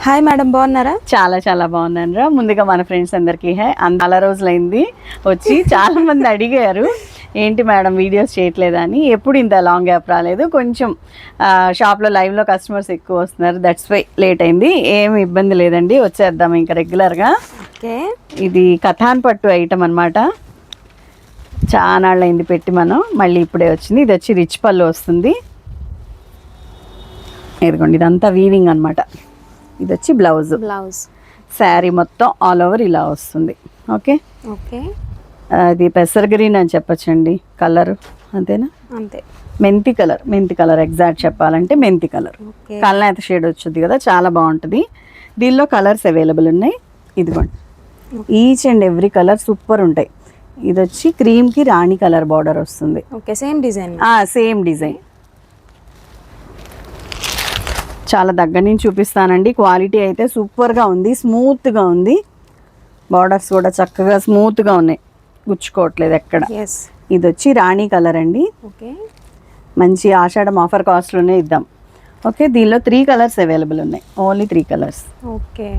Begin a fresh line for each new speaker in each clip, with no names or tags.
Hi madam, బాగున్నారా?
చాలా చాలా బాగున్నాను రా. ముందుగా మన ఫ్రెండ్స్ అందరికీ చాలా రోజులైంది వచ్చి. చాలా మంది అడిగారు ఏంటి మేడం వీడియోస్ చేయట్లేదా అని. ఎప్పుడు ఇంత లాంగ్ గ్యాప్ రాలేదు. కొంచెం షాప్లో లైవ్లో కస్టమర్స్ ఎక్కువ వస్తున్నారు, దట్స్ వై లేట్ అయింది. ఏమి ఇబ్బంది లేదండి, వచ్చేద్దాం ఇంకా రెగ్యులర్గా.
ఓకే,
ఇది కథాన్ పట్టు ఐటమ్ అనమాట. చాలా అయింది పెట్టి మనం, మళ్ళీ ఇప్పుడే వచ్చింది. ఇది వచ్చి రిచ్ పళ్ళు వస్తుంది. ఇదిగోండి, ఇదంతా వీవింగ్ అనమాట. ఇది వచ్చి బ్లౌజ్. శారీ మొత్తం ఆల్ ఓవర్ ఇలా వస్తుంది. ఓకే
ఓకే,
అది పెసర్ గ్రీన్ అని చెప్పచ్చండి కలర్, అంతేనా?
అంతే,
మెంతి కలర్ ఎగ్జాక్ట్ చెప్పాలంటే మెంతి కలర్. కల్నేత షేడ్ వచ్చింది కదా, చాలా బాగుంటుంది. దీనిలో కలర్స్ అవైలబుల్ ఉన్నాయి. ఇదిగోండి, each and every colour super ఉంటాయి. ఇది వచ్చి క్రీమ్కి రాణి కలర్ బార్డర్ వస్తుంది.
Okay, same design.
Same design. చాలా దగ్గర నుంచి చూపిస్తానండి. క్వాలిటీ అయితే సూపర్గా ఉంది, స్మూత్గా ఉంది. బార్డర్స్ కూడా చక్కగా స్మూత్గా ఉన్నాయి, గుచ్చుకోవట్లేదు ఎక్కడ. ఇది వచ్చి రాణి కలర్ అండి.
ఓకే,
మంచి ఆషాఢం ఆఫర్ కాస్ట్లోనే ఇద్దాం. ఓకే, దీనిలో 3 కలర్స్ అవైలబుల్ ఉన్నాయి, ఓన్లీ 3 కలర్స్.
ఓకే,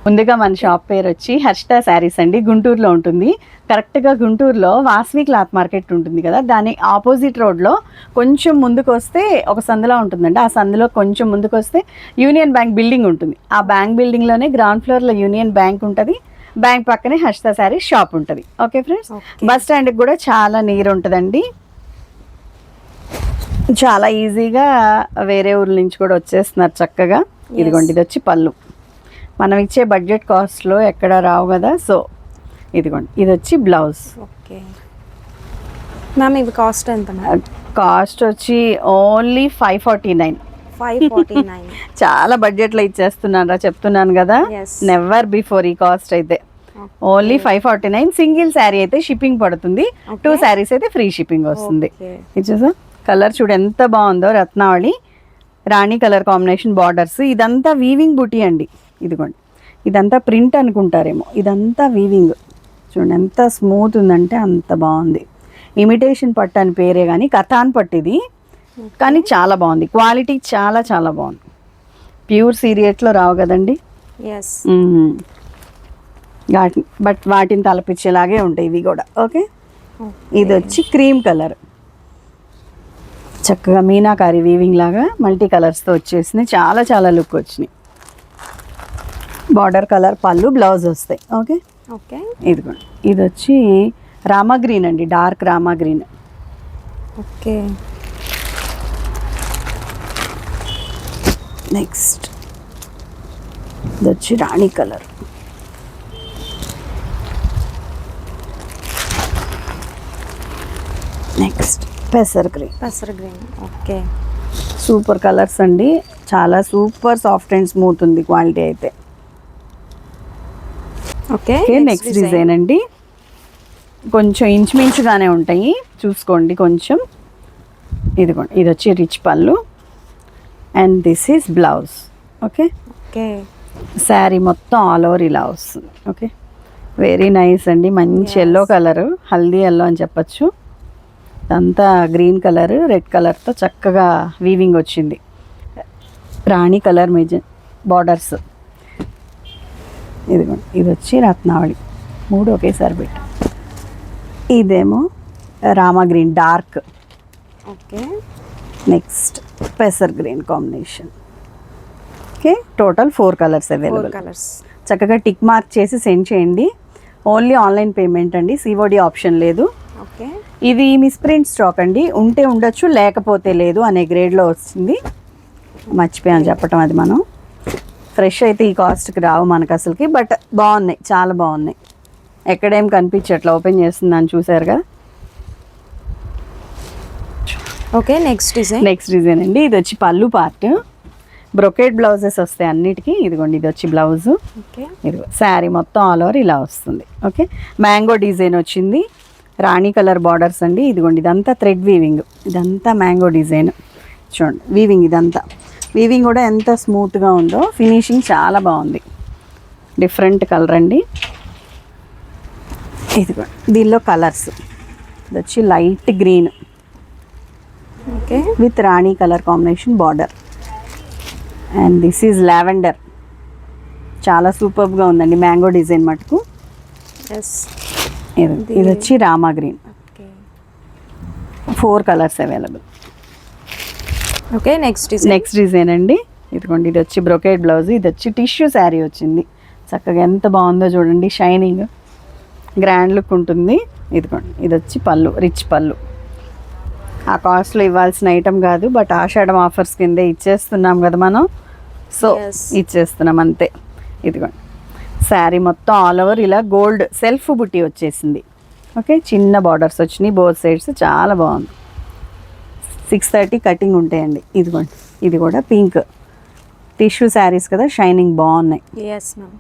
ముందుగా మన షాప్ పేరు వచ్చి హర్షిత శారీస్ అండి. గుంటూరులో ఉంటుంది. కరెక్ట్గా గుంటూరులో వాసవి క్లాత్ మార్కెట్ ఉంటుంది కదా, దాని ఆపోజిట్ రోడ్లో కొంచెం ముందుకు వస్తే ఒక సందులో ఉంటుందండి. ఆ సందులో కొంచెం ముందుకు వస్తే యూనియన్ బ్యాంక్ బిల్డింగ్ ఉంటుంది. ఆ బ్యాంక్ బిల్డింగ్లోనే గ్రౌండ్ ఫ్లోర్లో యూనియన్ బ్యాంక్ ఉంటుంది. బ్యాంక్ పక్కనే హర్షిత శారీస్ షాప్ ఉంటుంది. ఓకే ఫ్రెండ్స్, బస్ స్టాండ్కి కూడా చాలా నీరు ఉంటుందండి. చాలా ఈజీగా వేరే ఊర్ల నుంచి కూడా వచ్చేస్తున్నారు చక్కగా. ఇదిగోండి, ఇది వచ్చి పళ్ళు. మనం ఇచ్చే బడ్జెట్ కాస్ట్లో ఎక్కడ రావు కదా, సో ఇదిగోండి, ఇది వచ్చి బ్లౌజ్.
ఓకే మ్యామ్, ఇవి కాస్ట్ ఎంత?
కాస్ట్ వచ్చి ఓన్లీ 549. చాలా బడ్జెట్లో ఇచ్చేస్తున్నాను రా, చెప్తున్నాను కదా. నెవర్ బిఫోర్ ఈ కాస్ట్ అయితే. ఓన్లీ 549. సింగిల్ శారీ అయితే షిప్పింగ్ పడుతుంది, 2 శారీస్ అయితే ఫ్రీ షిప్పింగ్ వస్తుంది. ఇచ్చేసా కలర్ చూడు ఎంత బాగుందో, రత్నావళి రాణి కలర్ కాంబినేషన్ బార్డర్స్. ఇదంతా వీవింగ్ బుటీ అండి. ఇదిగోండి, ఇదంతా ప్రింట్ అనుకుంటారేమో, ఇదంతా వీవింగ్. చూడండి ఎంత స్మూత్ ఉందంటే అంత బాగుంది. ఇమిటేషన్ పట్టు అని పేరే కానీ కథాన్ పట్టు ఇది, కానీ చాలా బాగుంది. క్వాలిటీ చాలా చాలా బాగుంది. ప్యూర్ సీరియట్లో రావు కదండి, బట్ వాటిని తలపించేలాగే ఉంటాయి ఇవి కూడా. ఓకే, ఇది వచ్చి క్రీమ్ కలర్, చక్కగా మీనాకారి వీవింగ్ లాగా మల్టీ కలర్స్తో వచ్చేసినాయి. చాలా చాలా లుక్ వచ్చినాయి. బార్డర్ కలర్ పళ్ళు, బ్లౌజ్ వస్తాయి. ఓకే
ఓకే,
ఇదిగోండి, ఇది వచ్చి రామా గ్రీన్ అండి, dark Rama green.
Okay,
next ఇది వచ్చి రాణి కలర్. నెక్స్ట్ పెసర్ గ్రీన్.
ఓకే,
సూపర్ కలర్స్ అండి, చాలా సూపర్ సాఫ్ట్ అండ్ స్మూత్ ఉంది క్వాలిటీ అయితే.
ఓకే,
నెక్స్ట్ డిజైన్ అండి. కొంచెం ఇంచుమించుగానే ఉంటాయి, చూసుకోండి కొంచెం. ఇదిగోండి, ఇది వచ్చి రిచ్ పళ్ళు and this is blouse. Okay
okay,
sari మొత్తం ఆల్ ఓవర్ ఇలా వస్తుంది. ఓకే, వెరీ నైస్ అండి. మంచి ఎల్లో కలరు, హల్దీ ఎల్లో అని చెప్పచ్చు. అంతా గ్రీన్ కలర్, రెడ్ కలర్తో చక్కగా వీవింగ్ వచ్చింది. రాణి కలర్ బార్డర్స్. ఇదిగోండి, ఇది వచ్చి రత్నావళి, 3 ఒకేసారి పెట్టు. ఇదేమో Rama green dark.
Okay,
next పెసర్ green combination. Okay, total 4 colours available. చక్కగా టిక్ మార్క్ చేసి సెండ్ చేయండి. ఓన్లీ ఆన్లైన్ పేమెంట్ అండి, సిఓడి ఆప్షన్ లేదు.
ఓకే,
ఇది మిస్ప్రింట్ స్టాక్ అండి, ఉంటే ఉండొచ్చు లేకపోతే లేదు అనే గ్రేడ్లో వస్తుంది. మర్చిపోయాను చెప్పటం, అది మనం ఫ్రెష్ అయితే ఈ కాస్ట్కి రావు మనకు అసలుకి. బట్ బాగున్నాయి, చాలా బాగున్నాయి. ఎక్కడేం కనిపించట్లా, ఓపెన్ చేస్తున్నాను చూసారుగా.
ఓకే, నెక్స్ట్
డిజైన్ అండి. ఇది వచ్చి పళ్ళు పార్ట్, బ్రొకేట్ బ్లౌజెస్ వస్తాయి అన్నిటికీ. ఇదిగోండి, ఇది వచ్చి బ్లౌజు. ఇదిగో శారీ మొత్తం ఆల్ ఓవర్ ఇలా వస్తుంది. ఓకే, మ్యాంగో డిజైన్ వచ్చింది, రాణి కలర్ బార్డర్స్ అండి. ఇదిగోండి, ఇదంతా థ్రెడ్ వీవింగ్, ఇదంతా మ్యాంగో డిజైన్. చూడండి వీవింగ్, ఇదంతా వీవింగ్ కూడా ఎంత స్మూత్గా ఉందో, ఫినిషింగ్ చాలా బాగుంది. డిఫరెంట్ కలర్ అండి. ఇదిగోండి, దీనిలో కలర్స్. ఇది వచ్చి light green,
okay,
with Rani colour combination border. And this is lavender. చాలా సూపర్గా ఉందండి మ్యాంగో డిజైన్ మటుకు.
ఎస్.
ఇది వచ్చి Rama green.
Okay.
4 colours available.
Okay, next
design అండి. ఇదిగోండి, ఇది వచ్చి బ్రొకేడ్ బ్లౌజ్. ఇది వచ్చి టిష్యూ శారీ వచ్చింది. చక్కగా ఎంత బాగుందో చూడండి, షైనింగ్, గ్రాండ్ లుక్ ఉంటుంది. ఇదిగోండి, ఇది వచ్చి పళ్ళు, రిచ్ పళ్ళు. ఆ కాస్ట్లో ఇవ్వాల్సిన ఐటమ్ కాదు, బట్ ఆషాఢం ఆఫర్స్ కిందే ఇచ్చేస్తున్నాం కదా మనం, సో ఇచ్చేస్తున్నాం అంతే. ఇదిగోండి, శారీ మొత్తం ఆల్ ఓవర్ ఇలా గోల్డ్ సెల్ఫ్ బుట్టి వచ్చేసింది. ఓకే, చిన్న బార్డర్స్ వచ్చినాయి బోత్ సైడ్స్, చాలా బాగుంది. 630 కటింగ్ ఉంటాయండి. ఇదిగోండి, ఇది కూడా పింక్ టిష్యూ శారీస్ కదా, షైనింగ్ బాగున్నాయి.
Yes ma'am.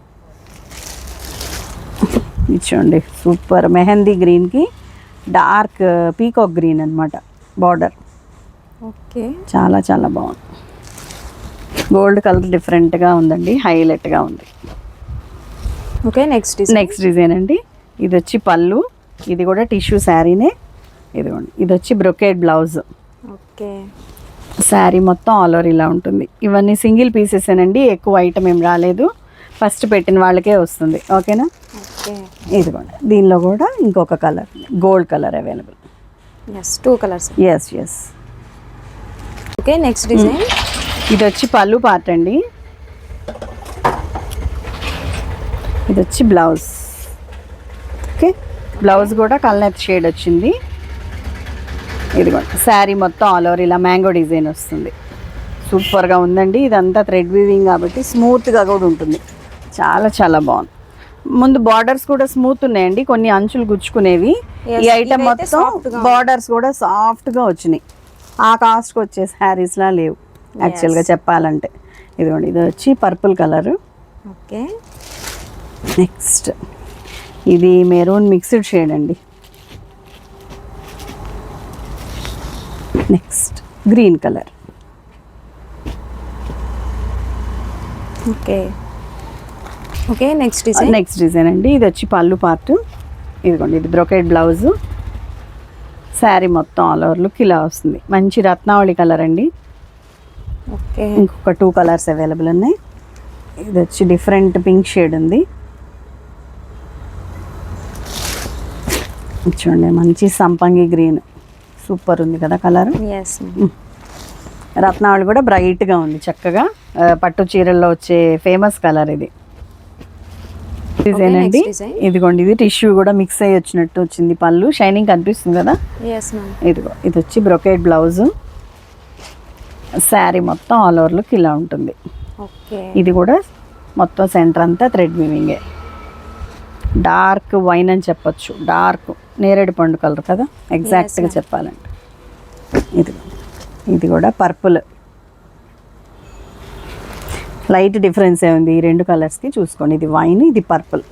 ఇచ్చోండి, సూపర్ మెహందీ గ్రీన్కి డార్క్ పీకాక్ గ్రీన్ అనమాట బార్డర్.
ఓకే,
చాలా చాలా బాగుంది. గోల్డ్ కలర్ డిఫరెంట్గా ఉందండి, హైలైట్గా ఉంది.
ఓకే, నెక్స్ట్
డిజైన్ అండి. ఇది వచ్చి పళ్ళు, ఇది కూడా టిష్యూ శారీనే. ఇదిగోండి, ఇది వచ్చి బ్రొకేడ్ బ్లౌజ్.
ఓకే,
శారీ మొత్తం ఆల్ ఓవర్ ఇలా ఉంటుంది. ఇవన్నీ సింగిల్ పీసెస్ అండి, ఎక్కువ ఐటమ్ ఏం రాలేదు. ఫస్ట్ పెట్టిన వాళ్ళకే వస్తుంది. ఓకేనా?
ఓకే.
ఇదిగోండి, దీనిలో కూడా ఇంకొక colour gold colour available.
Yes, 2 colours.
Yes.
Okay, next design.
ఇది వచ్చి పళ్ళు పార్ట్ అండి. ఇది వచ్చి బ్లౌజ్. ఓకే, బ్లౌజ్ కూడా కల్నెత్ షేడ్ వచ్చింది. ఇదిగోండి, శారీ మొత్తం ఆల్ ఓవర్ ఇలా మ్యాంగో డిజైన్ వస్తుంది. సూపర్గా ఉందండి. ఇదంతా థ్రెడ్ వీవింగ్ కాబట్టి స్మూత్గా కూడా ఉంటుంది. చాలా చాలా బాగుంది. ముందు బార్డర్స్ కూడా స్మూత్ ఉన్నాయండి, కొన్ని అంచులు గుచ్చుకునేవి. ఈ ఐటమ్ మొత్తం బార్డర్స్ కూడా సాఫ్ట్గా వచ్చినాయి. ఆ కాస్ట్కి వచ్చే శారీస్లా లేవు యాక్చువల్గా చెప్పాలంటే. ఇదిగోండి, ఇది వచ్చి పర్పుల్ కలరు.
ఓకే,
నెక్స్ట్ ఇది మెరూన్ మిక్స్డ్ షేడ్ అండి. Next green colour.
Okay. Okay, next
design అండి. ఇది వచ్చి పళ్ళు పార్ట్. ఇదిగోండి, ఇది బ్రొకేడ్ బ్లౌజు. శారీ మొత్తం ఆల్ ఓవర్ లుక్ ఇలా వస్తుంది. మంచి రత్నావళి కలర్ అండి.
ఓకే,
ఇంకొక 2 కలర్స్ అవైలబుల్ ఉన్నాయి. ఇది వచ్చి డిఫరెంట్ పింక్ షేడ్ ఉంది. చూడండి, మంచి సంపంగి గ్రీన్, సూపర్ ఉంది కదా కలర్.
ఎస్.
రత్నావళి కూడా బ్రైట్గా ఉంది, చక్కగా పట్టు చీరల్లో వచ్చే ఫేమస్ కలర్ ఇది. డిజైన్ అండి. ఇదిగోండి, ఇది టిష్యూ కూడా మిక్స్ అయ్యి వచ్చినట్టు వచ్చింది. పళ్ళు షైనింగ్ కనిపిస్తుంది కదా. ఇదిగో, ఇది వచ్చి బ్రొకేడ్ బ్లౌజ్. శారీ మొత్తం ఆల్ ఓవర్ లుక్ ఇలా ఉంటుంది. ఇది కూడా మొత్తం సెంటర్ అంతా థ్రెడ్ వీవింగే. డార్క్ వైన్ అని చెప్పొచ్చు, డార్క్ నేరేడు పండు కలర్ కదా ఎగ్జాక్ట్గా చెప్పాలంటే. ఇది కూడా పర్పుల్. లైట్ డిఫరెన్స్ ఉంది ఈ 2 కలర్స్కి, చూసుకోండి. ఇది వైన్, ఇది పర్పుల్.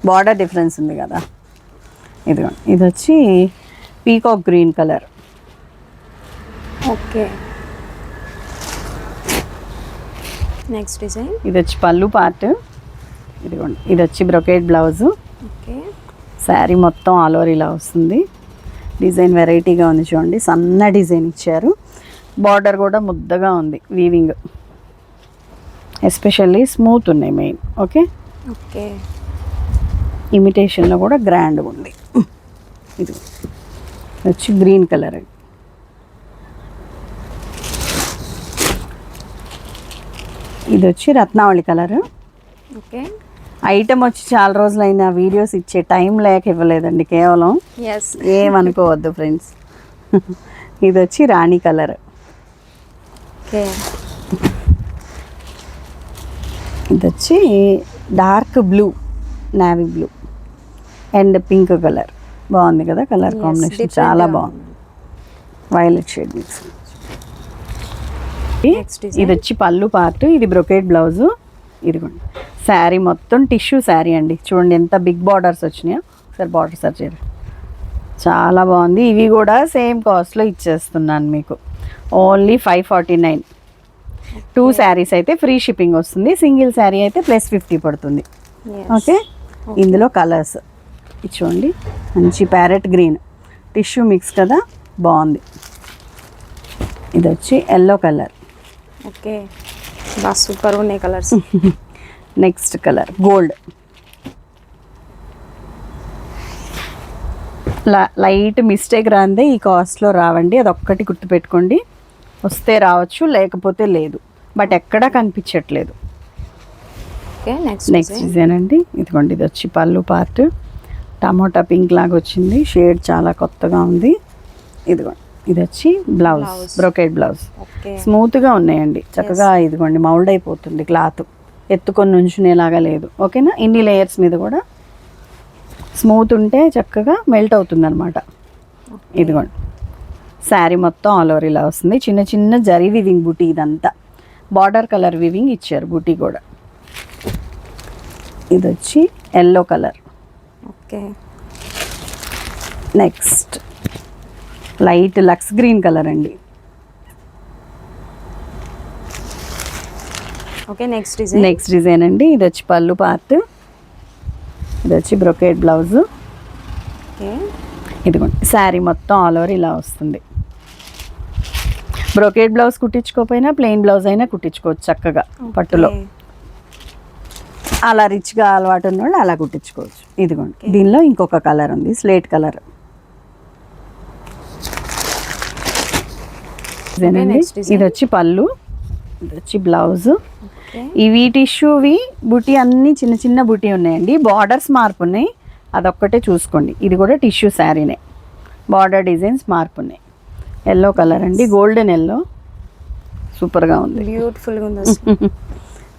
బార్డర్ డిఫరెన్స్ ఉంది కదా. ఇదిగోండి, ఇది వచ్చి peacock green colour.
Okay, next design.
ఇది వచ్చి పళ్ళు పార్ట్. ఇదిగోండి, ఇది వచ్చి బ్రొకేడ్ బ్లౌజు.
ఓకే,
శారీ మొత్తం ఆల్ ఓవర్ ఇలా వస్తుంది. డిజైన్ వెరైటీగా ఉంది చూడండి, సన్న డిజైన్ ఇచ్చారు. బార్డర్ కూడా ముద్దగా ఉంది, వీవింగ్ ఎస్పెషల్లీ స్మూత్ ఉన్నాయి మెయిన్. Okay,
okay.
ఇమిటేషన్లో కూడా గ్రాండ్గా ఉంది. ఇది వచ్చి గ్రీన్ కలర్. ఇది వచ్చి రత్నావళి కలర్.
ఓకే,
ఐటమ్ వచ్చి చాలా రోజులైన వీడియోస్ ఇచ్చే టైం లేక ఇవ్వలేదండి కేవలం. ఏమనుకోవద్దు ఫ్రెండ్స్. ఇది వచ్చి రాణి కలర్.
ఓకే,
ఇది వచ్చి dark blue, navy blue and pink colour. బాగుంది కదా కలర్ కాంబినేషన్, చాలా బాగుంది. Violet shade mix. ఇది వచ్చి పళ్ళు పార్ట్. ఇది బ్రొకేడ్ బ్లౌజు. ఇదిగోండి, శారీ మొత్తం టిష్యూ శారీ అండి. చూడండి ఎంత బిగ్ బార్డర్స్ వచ్చినాయో. ఒకసారి బార్డర్ సర్చ్ చేయండి, చాలా బాగుంది. ఇవి కూడా సేమ్ కాస్ట్లో ఇచ్చేస్తున్నాను మీకు, ఓన్లీ 549. 2 శారీస్ అయితే ఫ్రీ షిప్పింగ్ వస్తుంది, సింగిల్ శారీ అయితే +50 పడుతుంది. ఓకే, ఇందులో కలర్స్ చూడండి, మంచి ప్యారెట్ గ్రీన్ టిష్యూ మిక్స్ కదా, బాగుంది. ఇది వచ్చి ఎల్లో కలర్.
ఓకే, బాగా సూపర్ ఉన్నాయి colours.
Next colour gold, light mistake రాందే ఈ కాస్ట్లో రావండి, అదొక్కటి గుర్తుపెట్టుకోండి. వస్తే రావచ్చు, లేకపోతే లేదు, బట్ ఎక్కడా కనిపించట్లేదు.
ఓకే
నెక్స్ట్ డిజైన్ అండి, ఇదిగోండి. ఇది వచ్చి పళ్ళు పార్ట్, టమోటా పింక్ లాగా వచ్చింది, షేడ్ చాలా కొత్తగా ఉంది. ఇదిగోండి, ఇది వచ్చి బ్లౌజ్, బ్రోకెట్ బ్లౌజ్. స్మూత్గా ఉన్నాయండి, చక్కగా. ఇదిగోండి, మౌల్డ్ అయిపోతుంది క్లాత్, ఎత్తుకొని నుంచునేలాగా లేదు. ఓకేనా, ఇన్ని లేయర్స్ మీద కూడా స్మూత్ ఉంటే చక్కగా మెల్ట్ అవుతుంది అనమాట. ఇదిగోండి, శారీ మొత్తం ఆల్ ఓవర్ ఇలా వస్తుంది. చిన్న చిన్న జరీ వివింగ్ బూటీ, ఇదంతా బార్డర్ కలర్ వివింగ్ ఇచ్చారు బూటీ కూడా. ఇది వచ్చి yellow colour.
Okay,
next light lux green colour అండి.
ఓకే, నెక్స్ట్
డిజైన్ అండి. ఇది వచ్చి పళ్ళు పార్ట్, ఇది వచ్చి బ్రొకేట్ బ్లౌజ్. ఇదిగోండి, శారీ మొత్తం ఆల్ ఓవర్ ఇలా వస్తుంది. బ్రొకేట్ బ్లౌజ్ కుట్టించుకోకపోయినా ప్లెయిన్ బ్లౌజ్ అయినా కుట్టించుకోవచ్చు చక్కగా పట్టులో. అలా రిచ్గా అలవాటు ఉన్న వాళ్ళు అలా కుట్టించుకోవచ్చు. ఇదిగోండి, దీనిలో ఇంకొక కలర్ ఉంది, స్లేట్ కలర్. ఇది వచ్చి పళ్ళు, ఇది వచ్చి బ్లౌజ్. ఇవి టిష్యూవి బుటీ, అన్ని చిన్న చిన్న బుటీ ఉన్నాయండి. బార్డర్స్ మార్పు ఉన్నాయి, అదొక్కటే చూసుకోండి. ఇది కూడా టిష్యూ శారీనే, బార్డర్ డిజైన్స్ మార్పు ఉన్నాయి. ఎల్లో కలర్ అండి, గోల్డెన్ ఎల్లో, సూపర్గా ఉంది,
బ్యూటిఫుల్గా ఉంది.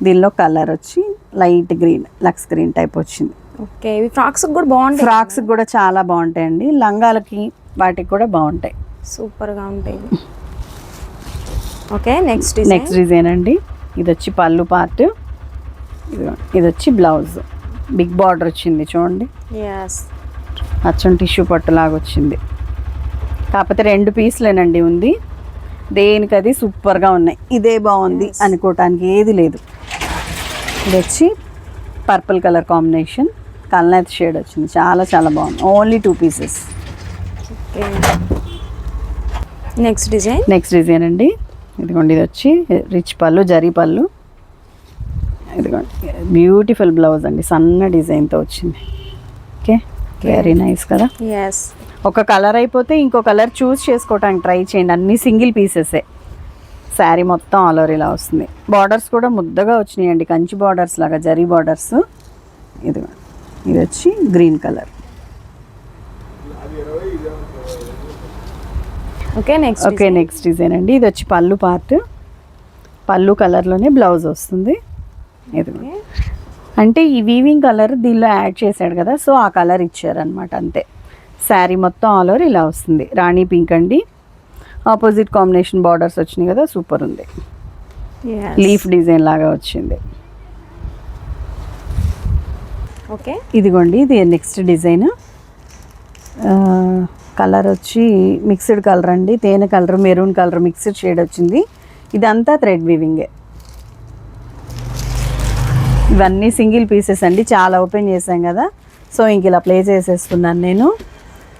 దీనిలో కలర్ వచ్చి light green, lux green type వచ్చింది.
ఓకే, ఇవి ఫ్రాక్స్ కూడా బాగుంటాయి.
ఫ్రాక్స్ కూడా చాలా బాగుంటాయండి, లంగాలకి వాటికి కూడా బాగుంటాయి,
సూపర్గా ఉంటాయి. ఓకే, నెక్స్ట్
డిజైన్ అండి. ఇది వచ్చి పళ్ళు పార్ట్, ఇది వచ్చి బ్లౌజ్. బిగ్ బార్డర్ వచ్చింది చూడండి, అచ్చం టిష్యూ పట్టులాగా వచ్చింది. కాకపోతే 2 పీస్లేనండి ఉంది, దేనికది సూపర్గా ఉన్నాయి. ఇదే బాగుంది అనుకోవటానికి ఏది లేదు. ఇది వచ్చి పర్పుల్ కలర్ కాంబినేషన్, కల్నేత్ షేడ్ వచ్చింది, చాలా చాలా బాగుంది. Only 2 pieces. నెక్స్ట్ డిజైన్ అండి. ఇదిగోండి, ఇది వచ్చి రిచ్ పళ్ళు, జరీ పళ్ళు. ఇదిగోండి, బ్యూటిఫుల్ బ్లౌజ్ అండి, సన్న డిజైన్తో వచ్చింది. ఓకే, వెరీ నైస్ కదా. ఒక కలర్ అయిపోతే ఇంకో కలర్ చూస్ చేసుకోవడానికి ట్రై చేయండి. అన్ని సింగిల్ పీసెసే. శారీ మొత్తం ఆల్ ఓవర్ ఇలా వస్తుంది. బార్డర్స్ కూడా ముద్దగా వచ్చినాయండి, కంచి బార్డర్స్ లాగా, జరీ బార్డర్స్. ఇది వచ్చి green colour.
Okay,
next design అండి. ఇది వచ్చి పళ్ళు పార్ట్, పళ్ళు కలర్లోనే బ్లౌజ్ వస్తుంది. ఇది అంటే ఈ వీవింగ్ కలర్ దీనిలో యాడ్ చేశాడు కదా, సో ఆ కలర్ ఇచ్చారనమాట, అంతే. శారీ మొత్తం ఆల్ ఓవర్ ఇలా వస్తుంది. రాణి పింక్ అండి, ఆపోజిట్ కాంబినేషన్ బార్డర్స్ వచ్చినాయి కదా, సూపర్ ఉంది. లీఫ్ డిజైన్ లాగా వచ్చింది.
ఓకే,
ఇదిగోండి, ఇది నెక్స్ట్ డిజైన్. కలర్ వచ్చి మిక్స్డ్ కలర్ అండి, తేనె colour, maroon colour mixed shade వచ్చింది. ఇదంతా థ్రెడ్ వీవింగే. ఇవన్నీ సింగిల్ పీసెస్ అండి, చాలా ఓపెన్ చేసాం కదా, సో ఇంక ఇలా ప్లే చేసేసుకున్నాను నేను.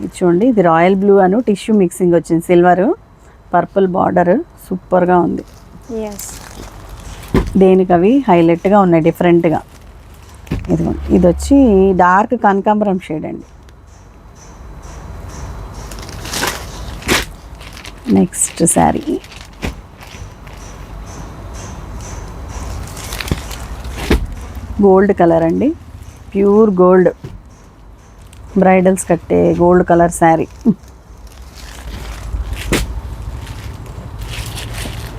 ఇది చూడండి, ఇది రాయల్ బ్లూ అను టిష్యూ మిక్సింగ్ వచ్చింది, సిల్వర్ పర్పుల్ బార్డర్, సూపర్గా ఉంది. దేనికి అవి హైలైట్గా ఉన్నాయి, డిఫరెంట్గా. ఇది వచ్చి డార్క్ కనకాంబరం షేడ్ అండి. నెక్స్ట్ శారీ గోల్డ్ కలర్ అండి, ప్యూర్ గోల్డ్, బ్రైడల్స్ కట్టే gold colour sari.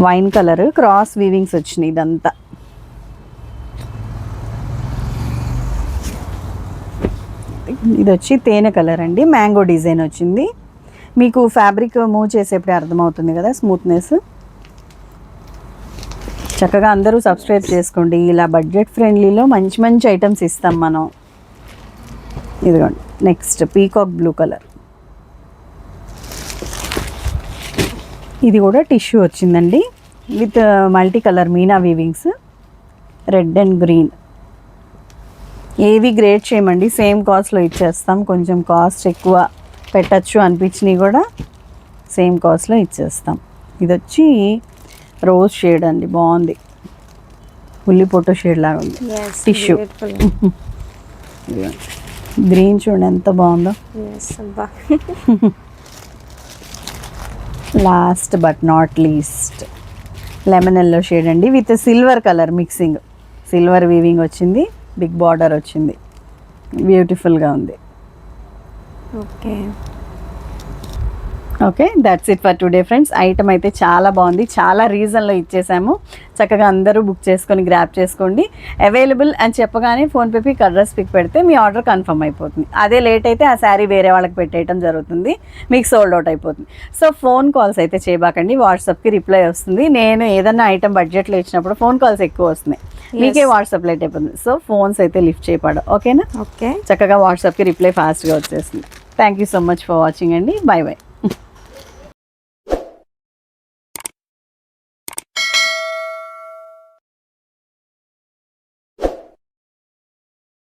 Wine colour cross weavings వచ్చినాయి ఇదంతా. ఇది వచ్చి తేనె కలర్ అండి, మ్యాంగో డిజైన్ వచ్చింది. మీకు ఫ్యాబ్రిక్ మూవ్ చేసేప్పుడే అర్థమవుతుంది కదా స్మూత్నెస్. చక్కగా అందరూ సబ్స్క్రైబ్ చేసుకోండి, ఇలా బడ్జెట్ ఫ్రెండ్లీలో మంచి మంచి ఐటమ్స్ ఇస్తాం మనం. ఇదిగోండి, నెక్స్ట్ పీకాక్ బ్లూ కలర్. ఇది కూడా టిష్యూ వచ్చిందండి, విత్ మల్టీ కలర్ మీనా వీవింగ్స్, రెడ్ అండ్ గ్రీన్. ఏవి గ్రేడ్ చేయమండి, సేమ్ కాస్ట్లో ఇచ్చేస్తాం. కొంచెం కాస్ట్ ఎక్కువ పెట్టచ్చు అనిపించినవి కూడా సేమ్ కాస్ట్లో ఇచ్చేస్తాం. ఇది వచ్చి రోజ్ షేడ్ అండి, బాగుంది. ఉల్లి పొట్టు షేడ్ లాగా ఉంది. టిష్యూ గ్రీన్ చూడండి ఎంత బాగుందో. Last but not least lemon yellow shade అండి with silver colour mixing. Silver weaving వచ్చింది, బిగ్ బార్డర్ వచ్చింది, బ్యూటిఫుల్గా ఉంది. Okay that's it for today friends. Item అయితే చాలా బాగుంది, చాలా రీజన్లో ఇచ్చేసాము. చక్కగా అందరూ బుక్ చేసుకొని గ్రాప్ చేసుకోండి. అవైలబుల్ అని చెప్పగానే ఫోన్పే పిక్ అడ్రస్ పిక్ పెడితే మీ ఆర్డర్ కన్ఫర్మ్ అయిపోతుంది. అదే లేట్ అయితే ఆ శారీ వేరే వాళ్ళకి పెట్టేయటం జరుగుతుంది, మీకు సోల్డ్ అవుట్ అయిపోతుంది. సో ఫోన్ కాల్స్ అయితే చేయబాకండి, వాట్సాప్కి రిప్లై వస్తుంది. నేను ఏదన్నా ఐటమ్ బడ్జెట్లో ఇచ్చినప్పుడు ఫోన్ కాల్స్ ఎక్కువ వస్తున్నాయి, మీకే వాట్సాప్ లేట్ అయిపోతుంది. సో ఫోన్స్ అయితే లిఫ్ట్ చేయపడు, ఓకేనా?
ఓకే,
చక్కగా వాట్సాప్కి రిప్లై ఫాస్ట్గా వచ్చేస్తుంది. Thank you so much for watching అండి. Bye by.